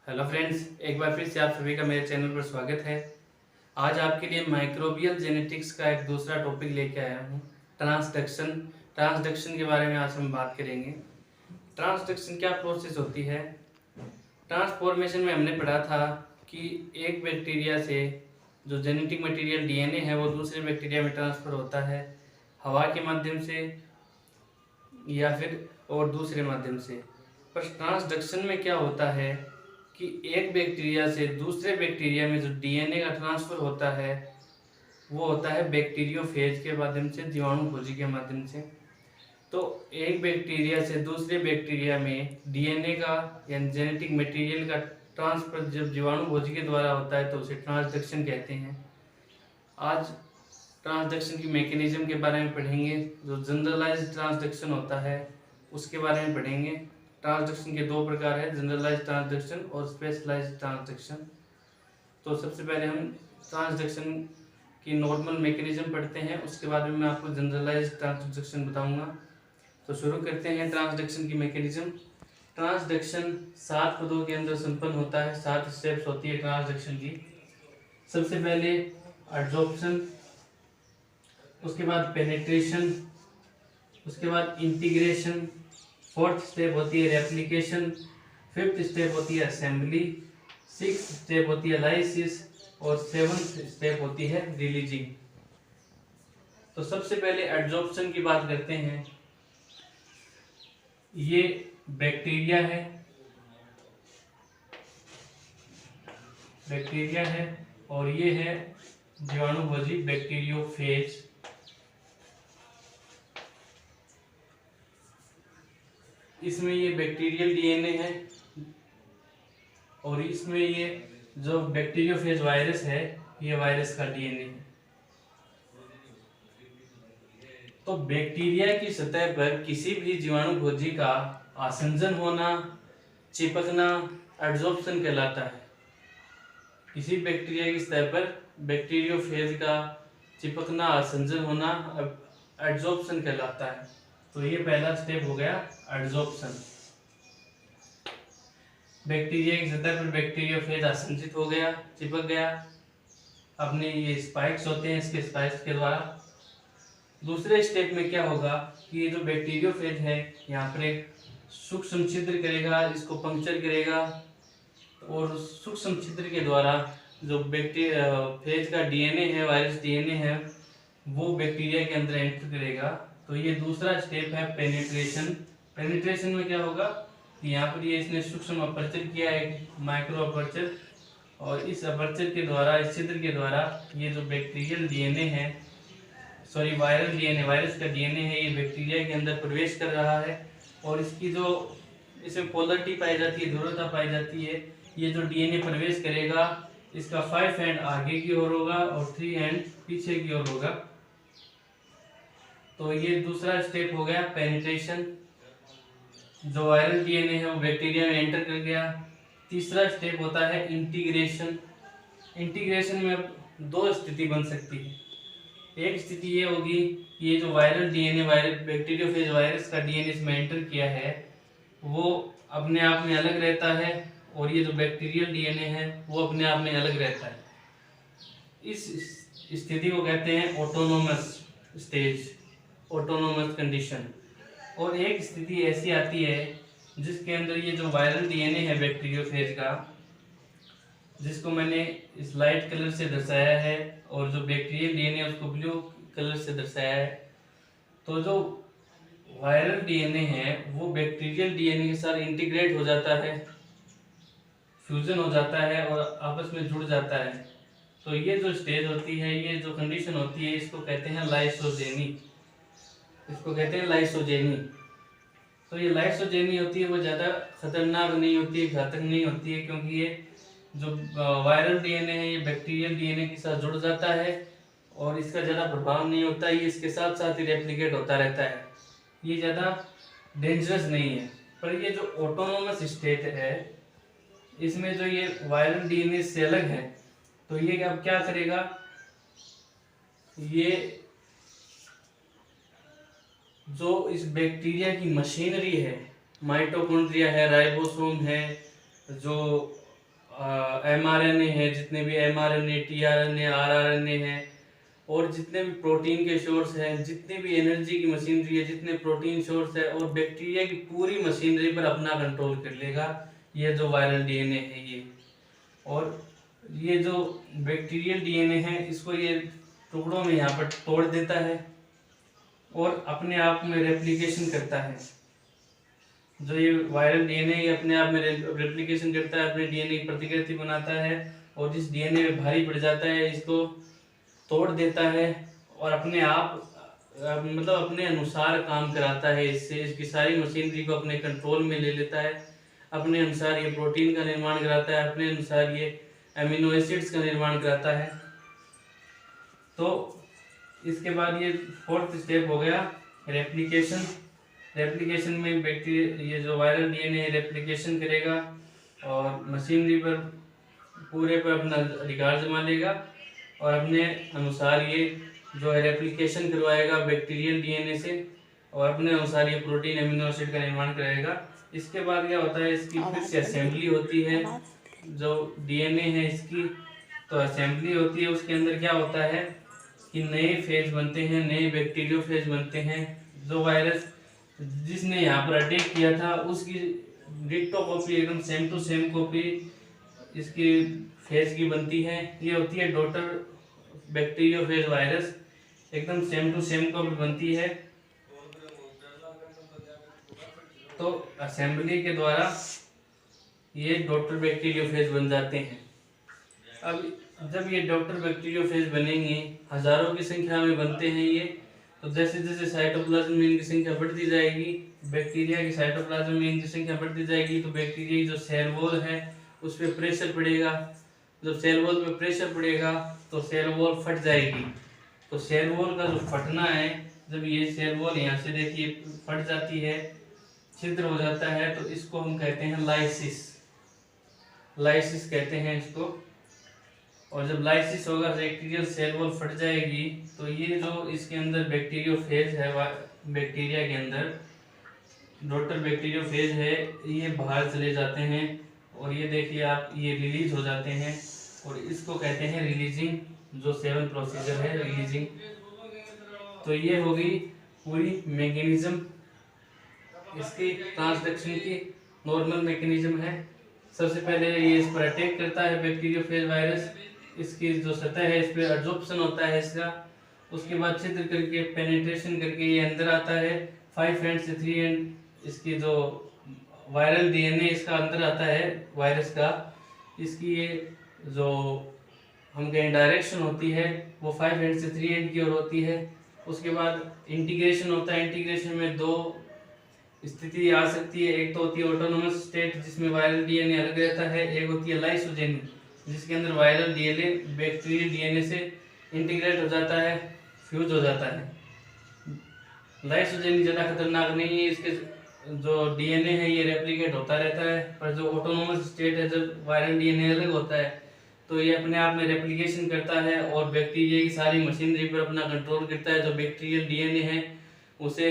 Hello friends, एक बार फिर से आप सभी का मेरे चैनल पर स्वागत है। आज आपके लिए माइक्रोबियल जेनेटिक्स का एक दूसरा टॉपिक लेके आया हूँ, ट्रांसडक्शन। ट्रांसडक्शन के बारे में आज हम बात करेंगे। ट्रांसडक्शन क्या प्रोसेस होती है? ट्रांसफॉर्मेशन में हमने पढ़ा था कि एक बैक्टीरिया से जो जेनेटिक मटेरियल डीएनए है वो दूसरे बैक्टीरिया में ट्रांसफ़र होता है, हवा के माध्यम से या फिर और दूसरे माध्यम से। पर ट्रांसडक्शन में क्या होता है कि एक बैक्टीरिया से दूसरे बैक्टीरिया में जो डीएनए का ट्रांसफ़र होता है वो होता है बैक्टीरियोफेज के माध्यम से, जीवाणु खोजी के माध्यम से। तो एक बैक्टीरिया से दूसरे बैक्टीरिया में डीएनए का या जेनेटिक मटेरियल का ट्रांसफर जब जीवाणु खोजी के द्वारा होता है तो उसे ट्रांसडक्शन कहते हैं। आज ट्रांसडक्शन की मैकेनिज्म के बारे में पढ़ेंगे। जो जनरलाइज्ड ट्रांसडक्शन होता है उसके बारे में पढ़ेंगे। ट्रांसडक्शन के दो प्रकार है, जनरलाइज्ड ट्रांसडक्शन और स्पेशलाइज्ड ट्रांसडक्शन। तो सबसे पहले हम ट्रांसडक्शन की नॉर्मल मैकेनिज्म पढ़ते हैं, उसके बाद में मैं आपको जनरलाइज्ड ट्रांसडक्शन बताऊंगा। तो शुरू करते हैं ट्रांसडक्शन की मैकेनिज्म। ट्रांसडक्शन 7 पदों के अंदर संपन्न होता है, 7 स्टेप्स होती है ट्रांसडक्शन की। सबसे पहले एडजॉर्प्शन, उसके बाद पेनिट्रेशन, उसके बाद इंटीग्रेशन, फोर्थ स्टेप होती है रेप्लिकेशन, फिफ्थ स्टेप होती है असेंबली, सिक्स्थ स्टेप होती है लाइसिस और सेवंथ स्टेप होती है रिलीजिंग। तो सबसे पहले एडजॉर्प्शन की बात करते हैं। ये बैक्टीरिया है और ये है जीवाणुभोजी बैक्टीरियोफेज। इसमें ये बैक्टीरियल डीएनए है और इसमें ये जो बैक्टीरियोफेज वायरस है ये वायरस का डीएनए है। तो बैक्टीरिया की सतह पर किसी भी जीवाणुभोजी का आसंजन होना, चिपकना एडजॉर्प्शन कहलाता है। किसी बैक्टीरिया की सतह पर बैक्टीरियोफेज का चिपकना, आसंजन होना एडजॉर्प्शन कहलाता है। तो ये पहला स्टेप हो गया एडजॉर्प्शन। बैक्टीरिया की सतह पर बैक्टीरियोफेज आसंजित हो गया, चिपक गया, अपने ये स्पाइक्स होते हैं, इसके स्पाइक्स के द्वारा। दूसरे स्टेप में क्या होगा कि ये जो बैक्टीरियोफेज है यहाँ पर एक सूक्ष्म छिद्र करेगा, इसको पंक्चर करेगा और सूक्ष्म छिद्र के द्वारा जो बैक्टीरियोफेज का डीएनए है, वायरस डीएनए है, वो बैक्टीरिया के अंदर एंटर करेगा। तो ये दूसरा स्टेप है पेनिट्रेशन। पेनिट्रेशन में क्या होगा कि यहाँ पर ये इसने सूक्ष्म अपर्चर किया है, माइक्रो अपर्चर, और इस अपर्चर के द्वारा, इस छिद्र के द्वारा ये जो बैक्टीरियल डीएनए है, सॉरी वायरल डीएनए, वायरस का डीएनए है, ये बैक्टीरिया के अंदर प्रवेश कर रहा है और इसकी जो इसमें पोलरिटी पाई जाती है, ध्रुवता पाई जाती है। ये जो डीएनए प्रवेश करेगा इसका 5 एंड आगे की ओर होगा और 3 एंड पीछे की ओर होगा। तो ये दूसरा स्टेप हो गया पेनिट्रेशन। जो वायरल डीएनए है वो बैक्टीरिया में एंटर कर गया। तीसरा स्टेप होता है इंटीग्रेशन। इंटीग्रेशन में अब दो स्थिति बन सकती है। एक स्थिति ये होगी कि ये जो वायरल डीएनए, बैक्टीरियोफेज वायरस का डीएनए इसमें एंटर किया है वो अपने आप में अलग रहता है और ये जो बैक्टीरियल डीएनए है वो अपने आप में अलग रहता है। इस स्थिति को कहते हैं ऑटोनोमस स्टेज, ऑटोनोमस कंडीशन। और एक स्थिति ऐसी आती है जिसके अंदर ये जो वायरल डीएनए है बैक्टीरियोफेज का, जिसको मैंने इस लाइट कलर से दर्शाया है, और जो बैक्टीरियल डीएनए है उसको ब्लू कलर से दर्शाया है। तो जो वायरल डीएनए है वो बैक्टीरियल डीएनए के साथ इंटीग्रेट हो जाता है, फ्यूजन हो जाता है और आपस में जुड़ जाता है। तो ये जो स्टेज होती है, ये जो कंडीशन होती है, इसको कहते हैं लाइसोजेनी। इसको कहते हैं लाइसोजेनी। तो ये लाइसोजेनी होती है वो ज़्यादा खतरनाक नहीं होती है, घातक नहीं होती है, क्योंकि ये जो वायरल डीएनए है ये बैक्टीरियल डीएनए के साथ जुड़ जाता है और इसका ज़्यादा प्रभाव नहीं होता, ये इसके साथ साथ ही रेप्लिकेट होता रहता है, ये ज़्यादा डेंजरस नहीं है। पर ये जो ऑटोनोमस स्टेट है इसमें जो ये वायरल डीएनए से अलग है, तो ये अब क्या करेगा, ये जो इस बैक्टीरिया की मशीनरी है, माइटोकॉन्ड्रिया है, राइबोसोम है, जो mRNA है, जितने भी mRNA, tRNA, rRNA है, और जितने भी प्रोटीन के सोर्स हैं, जितनी भी एनर्जी की मशीनरी है, जितने प्रोटीन सोर्स है, और बैक्टीरिया की पूरी मशीनरी पर अपना कंट्रोल कर लेगा ये जो वायरल डीएनए है ये। और ये जो बैक्टीरियल डीएनए है इसको ये टुकड़ों में यहाँ पर तोड़ देता है और अपने आप में रेप्लिकेशन करता है। जो ये वायरल डीएनए ये अपने आप में रेप्लिकेशन करता है, अपने डीएनए की प्रतिकृति बनाता है, और जिस डीएनए में भारी पड़ जाता है इसको तोड़ देता है और अपने आप मतलब अपने अनुसार काम कराता है। इससे इसकी सारी मशीनरी को अपने कंट्रोल में ले लेता है, अपने अनुसार ये प्रोटीन का निर्माण कराता है, अपने अनुसार ये अमीनो एसिड्स का निर्माण कराता है। तो इसके बाद ये फोर्थ स्टेप हो गया रेप्लिकेशन। रेप्लिकेशन में बैक्टीरिया ये जो वायरल डीएनए रेप्लिकेशन करेगा और मशीनरी पर पूरे पर अपना अधिकार जमा लेगा और अपने अनुसार ये जो है रेप्लिकेशन करवाएगा बैक्टीरियल डीएनए से, और अपने अनुसार ये प्रोटीन अमीनो एसिड का निर्माण करेगा। इसके बाद क्या होता है, इसकी फिर से असेंबली होती है। जो डीएनए है इसकी तो असेंबली होती है, उसके अंदर क्या होता है कि नए फेज बनते हैं, नए बैक्टीरियो फेज बनते हैं। जो वायरस जिसने यहाँ पर अटैक किया था उसकी डिट्टो कॉपी, एकदम सेम टू सेम कॉपी इसकी फेज की बनती है। ये होती है डॉटर बैक्टीरियोफेज वायरस, एकदम सेम टू सेम कॉपी बनती है। तो असेंबली के द्वारा ये डॉटर बैक्टीरियोफेज बन जाते हैं। अब जब ये डॉटर बैक्टीरियोफेज बनेंगे, हजारों की संख्या में बनते हैं ये, तो जैसे जैसे साइटोप्लाज्म में इनकी संख्या बढ़ती जाएगी, बैक्टीरिया की साइटोप्लाज्म में इनकी संख्या बढ़ती जाएगी, तो बैक्टीरिया की जो सेल वॉल है उस पर प्रेशर पड़ेगा। जब सेल वॉल पे प्रेशर पड़ेगा तो सेल वॉल फट जाएगी। तो सेल वॉल का जो फटना है, जब ये सेल वॉल यहाँ से देखिए फट जाती है, छिद्र हो जाता है, तो इसको हम कहते हैं लाइसिस। लाइसिस कहते हैं इसको। और जब लाइसिस होगा, बैक्टीरियल सेल वॉल फट जाएगी, तो ये जो इसके अंदर बैक्टीरियोफेज है, बैक्टीरिया के अंदर डॉटर बैक्टीरियोफेज है, ये बाहर चले जाते हैं और ये देखिए आप, ये रिलीज हो जाते हैं और इसको कहते हैं रिलीजिंग। जो 7 प्रोसीजर है रिलीजिंग। तो ये होगी पूरी मैकेनिज्म इसकी ट्रांसडक्शन की। नॉर्मल मैकेनिज्म है। सबसे पहले ये इस पर अटैक करता है बैक्टीरियोफेज वायरस, इसकी जो सतह है इस पर एब्जॉर्प्शन होता है इसका। उसके बाद छिद्र करके पेनिट्रेशन करके ये अंदर आता है। 5 एंड से 3 एंड इसकी जो वायरल डीएनए इसका अंदर आता है वायरस का। इसकी ये जो हम कहें डायरेक्शन होती है वो 5 एंड से 3 एंड की ओर होती है। उसके बाद इंटीग्रेशन होता है। इंटीग्रेशन में 2 स्थिति आ सकती है। एक तो होती है ऑटोनोमस स्टेट जिसमें वायरल डीएनए अलग रहता है, एक होती है लाइसोजेनी जिसके अंदर वायरल डीएनए बैक्टीरियल डीएनए से इंटीग्रेट हो जाता है, फ्यूज हो जाता है। लाइसोजेनी ज़्यादा खतरनाक नहीं है, इसके जो डीएनए है ये रेप्लिकेट होता रहता है। पर जो ऑटोनोमस स्टेट है, जब वायरल डीएनए अलग होता है तो ये अपने आप में रेप्लिकेशन करता है और बैक्टीरिया की सारी मशीनरी पर अपना कंट्रोल करता है। जो बैक्टीरियल डीएनए है उसे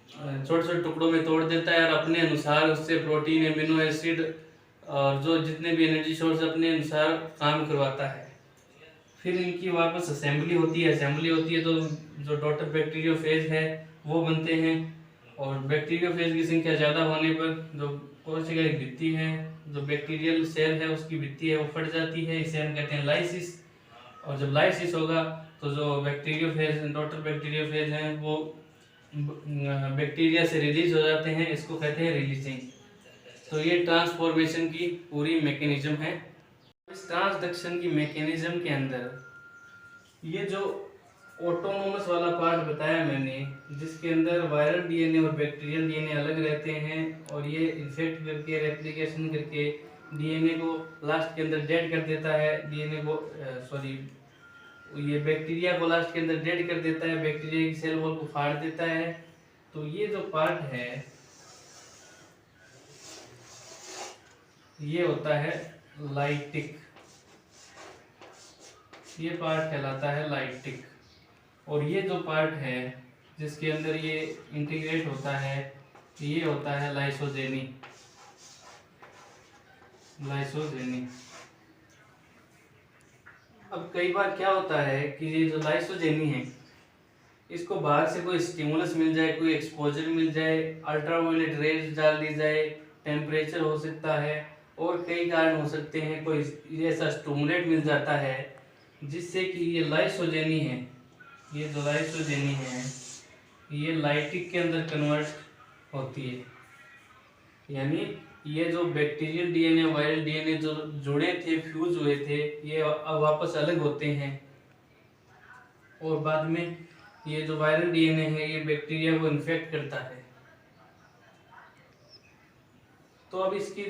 छोटे छोटे टुकड़ों में तोड़ देता है और अपने अनुसार उससे प्रोटीन, एमिनो एसिड और जो जितने भी एनर्जी सोर्स अपने अनुसार काम करवाता है। फिर इनकी वापस असेंबली होती है। असेंबली होती है तो जो डॉटर बैक्टीरियोफेज है वो बनते हैं, और बैक्टीरियोफेज की संख्या ज़्यादा होने पर जो कोशिका की भित्ति है, जो बैक्टीरियल सेल है उसकी भित्ति है वो फट जाती है। इसे हम कहते हैं लाइसिस। और जब लाइसिस होगा तो जो बैक्टीरियोफेज, डॉटर बैक्टीरियोफेज हैं वो बैक्टीरिया से रिलीज हो जाते हैं, इसको कहते हैं रिलीजिंग। तो ये ट्रांसफॉर्मेशन की पूरी मैकेनिज्म है। इस ट्रांसडक्शन की मैकेनिज्म के अंदर ये जो ऑटोनोमस वाला पार्ट बताया मैंने, जिसके अंदर वायरल डीएनए और बैक्टीरियल डीएनए अलग रहते हैं और ये इन्फेक्ट करके रेप्लिकेशन करके डीएनए को लास्ट के अंदर डेड कर देता है। डीएनए को ये बैक्टीरिया को लास्ट के अंदर डेड कर देता है, बैक्टीरिया की सेल वॉल को फाड़ देता है। तो ये जो पार्ट है ये होता है लाइटिक। ये पार्ट कहलाता है लाइटिक। और ये जो पार्ट है जिसके अंदर ये इंटीग्रेट होता है ये होता है लाइसोजेनी। लाइसोजेनी। अब कई बार क्या होता है कि ये जो लाइसोजेनी है, इसको बाहर से कोई स्टिमुलस मिल जाए, कोई एक्सपोजर मिल जाए, अल्ट्रावायलेट रेज डाल दी जाए, टेम्परेचर हो सकता है और कई कारण हो सकते हैं, कोई ऐसा स्टिमुलेट मिल जाता है जिससे कि ये लाइसोजेनी है, ये जो लाइसोजेनी है ये लाइटिक के अंदर कन्वर्ट होती है। यानी ये जो बैक्टीरियल डीएनए वायरल डीएनए जो जुड़े थे, फ्यूज हुए थे, ये अब वापस अलग होते हैं और बाद में ये जो वायरल डीएनए है ये बैक्टीरिया को इन्फेक्ट करता है। तो अब इसकी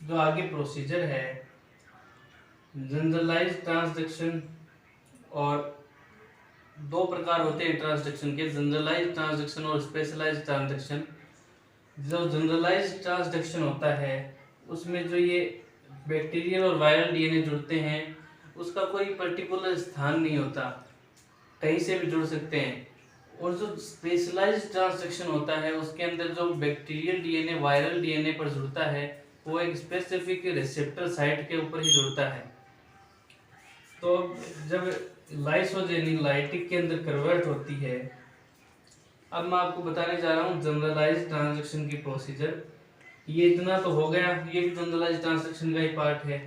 जो आगे प्रोसीजर है, जनरलाइज्ड ट्रांसडक्शन, और दो प्रकार होते हैं ट्रांसडक्शन के, जनरलाइज्ड ट्रांसडक्शन और स्पेशलाइज्ड ट्रांसडक्शन। जो जनरलाइज्ड ट्रांसडक्शन होता है उसमें जो ये बैक्टीरियल और वायरल डीएनए जुड़ते हैं उसका कोई पर्टिकुलर स्थान नहीं होता, कहीं से भी जुड़ सकते हैं। और जो स्पेशलाइज्ड ट्रांसडक्शन होता है उसके अंदर जो बैक्टीरियल डीएनए वायरल डीएनए पर जुड़ता है वो एक स्पेसिफिक रिसेप्टर साइट के ऊपर ही जुड़ता है। तो जब लाइसोजेनी लाइटिक के अंदर कन्वर्ट होती है, अब मैं आपको बताने जा रहा हूँ जनरलाइज्ड ट्रांसडक्शन की प्रोसीजर। ये इतना तो हो गया, ये भी जनरलाइज्ड ट्रांसडक्शन का ही पार्ट है,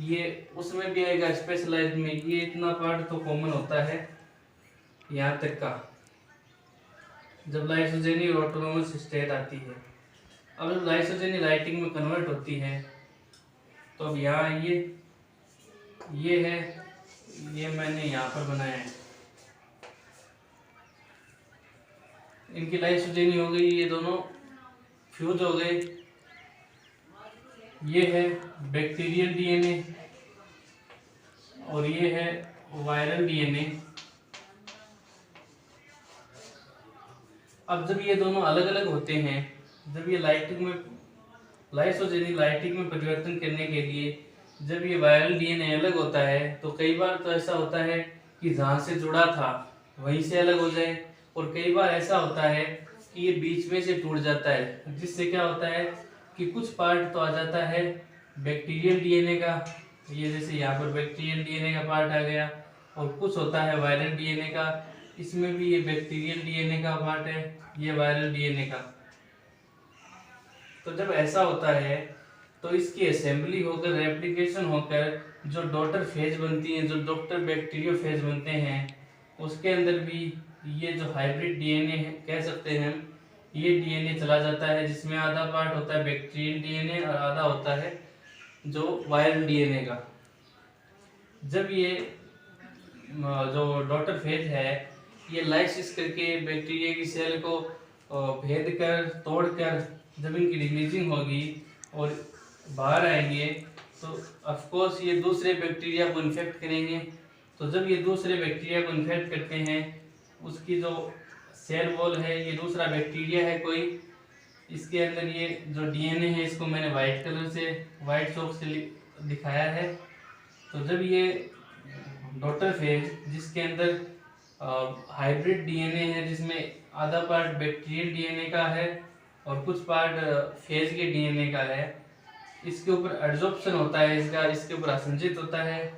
ये उसमें भी आएगा स्पेशलाइज्ड में, ये इतना पार्ट तो कॉमन होता है यहाँ तक का जब लाइसोजेनी और ऑटोनोमस स्टेट आती है। अब जब लाइसोजेनी लाइटिंग में कन्वर्ट होती है तो अब यहाँ ये है, ये मैंने यहाँ पर बनाया है, इनकी लाइसोजेनी हो गई, ये दोनों फ्यूज हो गए। ये है बैक्टीरियल डीएनए और ये है वायरल डीएनए। अब जब ये दोनों अलग अलग होते हैं, जब ये लाइसोजेनी लाइटिक में परिवर्तन करने के लिए जब ये वायरल डीएनए अलग होता है तो कई बार तो ऐसा होता है कि जहाँ से जुड़ा था वहीं से अलग हो जाए, और कई बार ऐसा होता है कि ये बीच में से टूट जाता है, जिससे क्या होता है कि कुछ पार्ट तो आ जाता है बैक्टीरियल डीएनए का, ये जैसे यहाँ पर बैक्टीरियल डीएनए का पार्ट आ गया, और कुछ होता है वायरल डीएनए का, इसमें भी ये बैक्टीरियल डीएनए का पार्ट है, ये वायरल डीएनए का। तो जब ऐसा होता है तो इसकी असेंबली होकर रेप्लिकेशन होकर जो डॉटर फेज बनती है, जो डॉटर बैक्टीरियोफेज बनते हैं, उसके अंदर भी ये जो हाइब्रिड डीएनए है कह सकते हैं हम, ये डीएनए चला जाता है, जिसमें आधा पार्ट होता है बैक्टीरियल डीएनए और आधा होता है जो वायरल डीएनए का। जब ये जो डॉटर फेज है ये लाइसिस करके बैक्टीरिया की सेल को भेद कर तोड़कर जब इनकी रिलीजिंग होगी और बाहर आएंगे तो ऑफ कोर्स ये दूसरे बैक्टीरिया को इन्फेक्ट करेंगे। तो जब ये दूसरे बैक्टीरिया को इन्फेक्ट करते हैं, उसकी जो सेल वॉल है, ये दूसरा बैक्टीरिया है कोई, इसके अंदर ये जो डीएनए है इसको मैंने वाइट कलर से वाइट चौक से दिखाया है। तो जब ये डॉटर फेज जिसके अंदर हाइब्रिड डीएनए है, जिसमें आधा पार्ट बैक्टीरियल डीएनए का है और कुछ पार्ट फेज के डीएनए का है, इसके ऊपर एड्जॉर्प्शन होता है, इसके ऊपर असंचित होता है,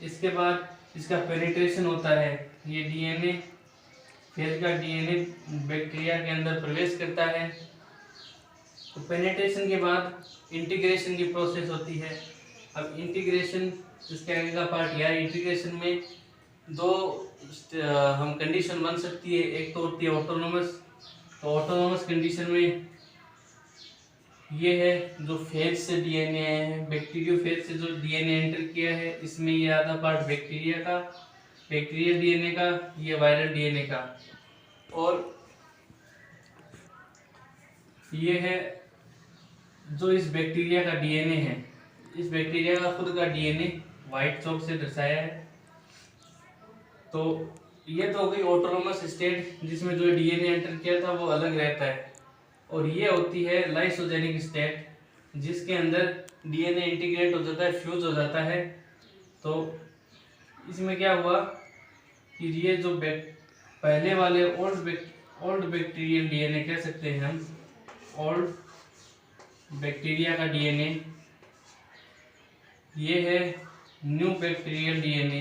इसके बाद इसका पेनिट्रेशन होता है, ये डीएनए फेज का डीएनए बैक्टीरिया के अंदर प्रवेश करता है। तो पेनिट्रेशन के बाद इंटीग्रेशन की प्रोसेस होती है। अब इंटीग्रेशन इसके आगे का पार्ट, यार इंटीग्रेशन में दो हम कंडीशन बन सकती है, एक तो होती है ऑटोनोमस। तो ऑटोनोमस कंडीशन में ये है जो फेज से डीएनए है, बैक्टीरियोफेज से जो डीएनए एंटर किया है, इसमें ये आधा पार्ट बैक्टीरिया का बैक्टीरियल डीएनए का, ये वायरल डीएनए का, और ये है जो इस बैक्टीरिया का डीएनए है, इस बैक्टीरिया का खुद का डीएनए व्हाइट चौक से दर्शाया है। तो ये तो हो गई ऑटोनोमस स्टेट जिसमें जो डीएनए एंटर किया था वो अलग रहता है, और ये होती है लाइसोजेनिक स्टेट जिसके अंदर डीएनए इंटीग्रेट हो जाता है, फ्यूज हो जाता है। तो इसमें क्या हुआ कि ये जो पहले वाले ओल्ड बैक्टीरियल डीएनए कह सकते हैं हम, ओल्ड बैक्टीरिया का डीएनए ये है new bacterial DNA,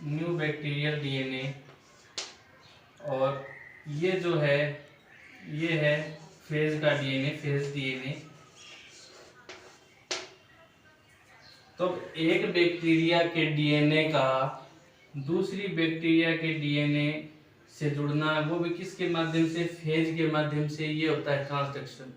new bacterial DNA, और ये जो है ये है फेज का डीएनए, फेज डीएनए। तो एक बैक्टीरिया के डीएनए का दूसरी बैक्टीरिया के डीएनए से जुड़ना, वो भी किसके माध्यम से, फेज के माध्यम से, ये होता है ट्रांसडक्शन।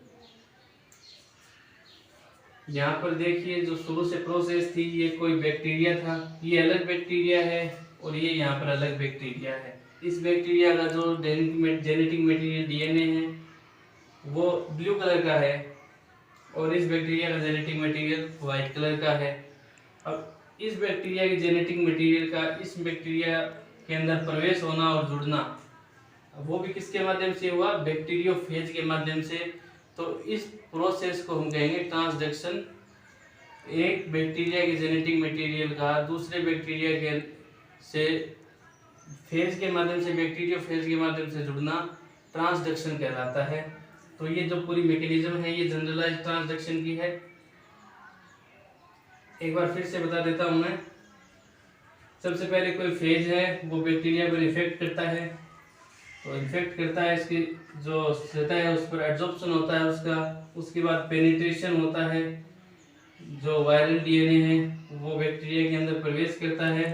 यहाँ पर देखिए जो शुरू से प्रोसेस थी, ये कोई बैक्टीरिया था, ये अलग बैक्टीरिया है और ये यहाँ पर अलग बैक्टीरिया है। इस बैक्टीरिया का जो जेनेटिक मटेरियल डीएनए है वो ब्लू कलर का है और इस बैक्टीरिया का जेनेटिक मटेरियल व्हाइट कलर का है। अब इस बैक्टीरिया के जेनेटिक मटेरियल का इस बैक्टीरिया के अंदर प्रवेश होना और जुड़ना, वो भी किसके माध्यम से हुआ, बैक्टीरियोफेज के माध्यम से। तो इस प्रोसेस को हम कहेंगे ट्रांसडक्शन। एक बैक्टीरिया के जेनेटिक मटेरियल का दूसरे बैक्टीरिया के से फेज के माध्यम से, बैक्टीरियोफेज के माध्यम से जुड़ना ट्रांसडक्शन कहलाता है। तो ये जो पूरी मैकेनिज्म है ये जनरलाइज्ड ट्रांसडक्शन की है। एक बार फिर से बता देता हूं मैं। सबसे पहले कोई फेज है वो बैक्टीरिया को इन्फेक्ट करता है, तो इन्फेक्ट करता है, इसकी जो सतह है उस पर एड्सॉर्प्शन होता है उसका। उसके बाद पेनिट्रेशन होता है, जो वायरल डीएनए है वो बैक्टीरिया के अंदर प्रवेश करता है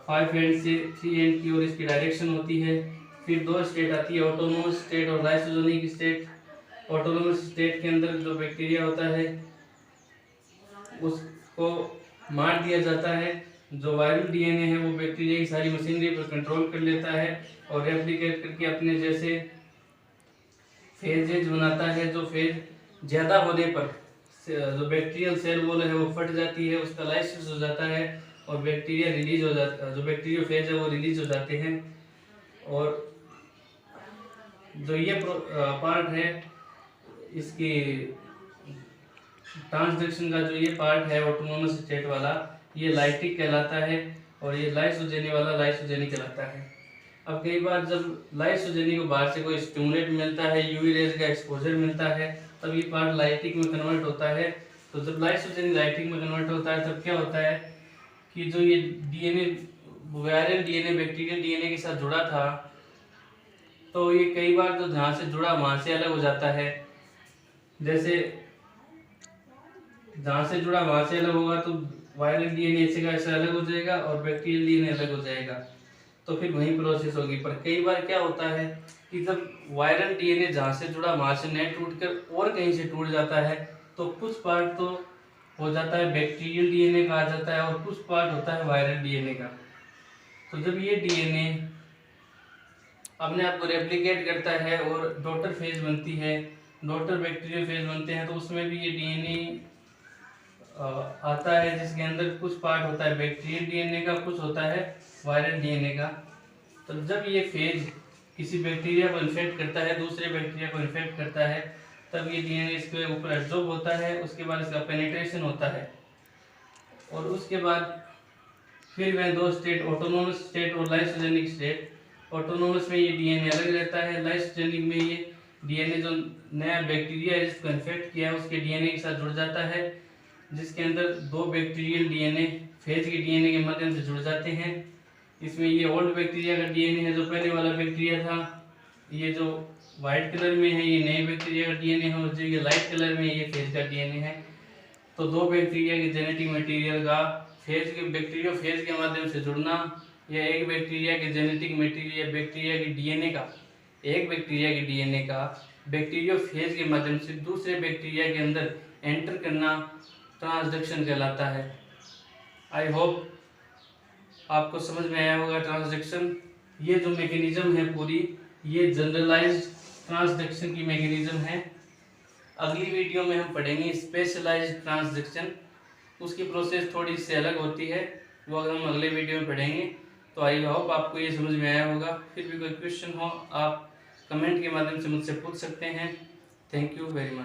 5 एंड से 3 एंड की, और इसकी डायरेक्शन होती है। फिर दो स्टेट आती है, ऑटोनोमस स्टेट और लाइसोजेनिक स्टेट। ऑटोनोमस स्टेट के अंदर जो बैक्टीरिया होता है उसको मार दिया जाता है। जो वायरल डीएनए है वो बैक्टीरिया की सारी मशीनरी पर कंट्रोल कर लेता है और रेप्लिकेट करके अपने जैसे फेजेज बनाता है। जो फेज ज़्यादा होने पर जो बैक्टीरियल सेल वॉल है वो फट जाती है, उसका लाइसिस हो जाता है और बैक्टीरिया रिलीज हो जाता है, जो बैक्टीरियोफेज है वो रिलीज हो जाते हैं। और जो ये पार्ट है इसकी ट्रांसडक्शन का, जो ये पार्ट है ऑटोनोमस स्टेट वाला, ये लाइटिक कहलाता है और ये लाइसोजेनी वाला लाइसोजेनी कहलाता है। अब कई बार जब लाइसोजेनी को बाहर से कोई स्टिमुलेट मिलता है, यूवी रेज का एक्सपोजर मिलता है, तब ये पार्ट लाइटिक में कन्वर्ट होता है। तो जब लाइसोजेनी लाइटिक में कन्वर्ट होता है तब क्या होता है कि जो ये DNA viral DNA bacterial DNA के साथ जुड़ा था, तो ये कई बार तो जहाँ से जुड़ा वहाँ से अलग हो जाता है। जैसे जहाँ से जुड़ा वहाँ से अलग होगा तो वायरल डीएनए से का ऐसे अलग हो जाएगा और बैक्टीरियल डीएनए अलग हो जाएगा, तो फिर वही प्रोसेस होगी। पर कई बार क्या होता है कि जब वायरल डीएनए जहाँ से जुड़ा वहाँ से नहीं टूटकर और कहीं से टूट जाता है, तो कुछ पार्ट तो हो जाता है बैक्टीरियल डीएनए का आ जाता है और कुछ पार्ट होता है वायरल डीएनए का। तो जब ये डीएनए अपने आप को रेप्लिकेट करता है और डॉटर फेज बनती है, डॉटर बैक्टीरियल फेज बनते हैं, तो उसमें भी ये डीएनए आता है जिसके अंदर कुछ पार्ट होता है बैक्टीरियल डीएनए का, कुछ होता है वायरल डीएनए का। तो जब ये फेज किसी बैक्टीरिया को इन्फेक्ट करता है, दूसरे बैक्टीरिया को इन्फेक्ट करता है, तब ये डीएनए इसके ऊपर एब्जॉर्ब होता है। उसके बाद इसका पेनिट्रेशन होता है और उसके बाद फिर वह दो स्टेट, ऑटोनोमस स्टेट और लाइसोजेनिक स्टेट। ऑटोनोमस में ये डीएनए अलग रहता है, लाइसोजेनिक में ये डीएनए जो नया बैक्टीरिया है जिसको इन्फेक्ट किया है उसके डीएनए के साथ जुड़ जाता है, जिसके अंदर दो बैक्टीरियल डीएनए फेज के डीएनए के माध्यम से जुड़ जाते हैं। इसमें ये ओल्ड बैक्टीरिया का डीएनए है जो पहले वाला बैक्टीरिया था, ये जो वाइट कलर में है ये नए बैक्टीरिया का डीएनए है, और जो ये लाइट कलर में ये फेज का डीएनए है। तो दो बैक्टीरिया के जेनेटिक मटेरियल का फेज के बैक्टीरियोफेज के माध्यम से जुड़ना, या एक बैक्टीरिया के जेनेटिक मटेरियल बैक्टीरिया के डीएनए का, एक बैक्टीरिया के डीएनए का बैक्टीरियोफेज के माध्यम से दूसरे बैक्टीरिया के अंदर एंटर करना ट्रांसडक्शन कहलाता है। आई होप आपको समझ में आया होगा ट्रांसडक्शन। ये जो मैकेनिज्म है पूरी, ये जनरलाइज्ड ट्रांसडक्शन की मैकेनिज्म है। अगली वीडियो में हम पढ़ेंगे स्पेशलाइज्ड ट्रांसडक्शन, उसकी प्रोसेस थोड़ी सी अलग होती है, वो हम अगले वीडियो में पढ़ेंगे। तो आई होप आपको ये समझ में आया होगा। फिर भी कोई क्वेश्चन हो आप कमेंट के माध्यम से मुझसे पूछ सकते हैं। Thank you very much.